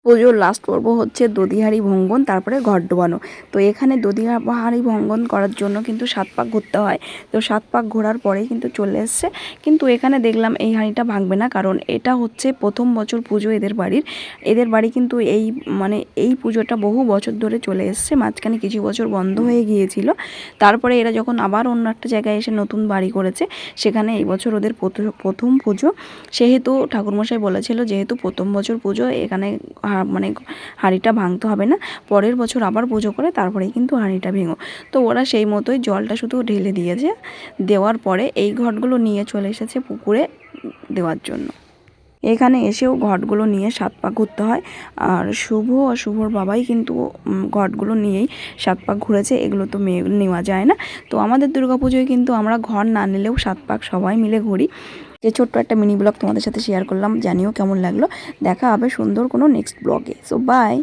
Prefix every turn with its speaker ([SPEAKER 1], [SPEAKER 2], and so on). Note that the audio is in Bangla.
[SPEAKER 1] পুজোর লাস্ট পর্ব হচ্ছে দধিহাঁড়ি ভঙ্গন, তারপরে ঘট ডোবানো। তো এখানে দধিহাঁড়ি ভঙ্গন করার জন্য কিন্তু 7 পাক ঘুরতে হয়। তো 7 পাক ঘোরার পরেই কিন্তু চলে এসছে। কিন্তু এখানে দেখলাম এই হাঁড়িটা ভাঙবে না, কারণ এটা হচ্ছে প্রথম বছর পুজো এদের বাড়ির। এদের বাড়ি কিন্তু এই পুজোটা বহু বছর ধরে চলে এসছে, মাঝখানে কিছু বছর বন্ধ হয়ে গিয়েছিল। তারপরে এরা যখন আবার অন্য একটা জায়গায় এসে নতুন বাড়ি করেছে, সেখানে এই বছর ওদের প্রথম পুজো। সেহেতু ঠাকুরমশাই বলেছিল, যেহেতু প্রথম বছর পুজো, এখানে মানে হাঁড়িটা ভাঙতে হবে না, পরের বছর আবার পুজো করে তারপরেই কিন্তু হাঁড়িটা ভেঙো। তো ওরা সেই মতোই জলটা শুধু ঢেলে দিয়েছে। দেওয়ার পরে এই ঘটগুলো নিয়ে চলে এসেছে পুকুরে দেওয়ার জন্য। এখানে এসেও ঘটগুলো নিয়ে 7 পাক ঘুরতে হয়। আর শুভ আর শুভর বাবাই কিন্তু ঘটগুলো নিয়েই 7 পাক ঘুরেছে। এগুলো তো নেওয়া যায় না। তো আমাদের দুর্গাপুজোয় কিন্তু আমরা ঘর না নিলেও 7 পাক সবাই মিলে ঘুরি। যে ছোট্ট একটা মিনি ব্লগ তোমাদের সাথে শেয়ার করলাম, জানিও কেমন লাগলো। দেখা হবে সুন্দর কোনো নেক্সট ব্লগে। So by.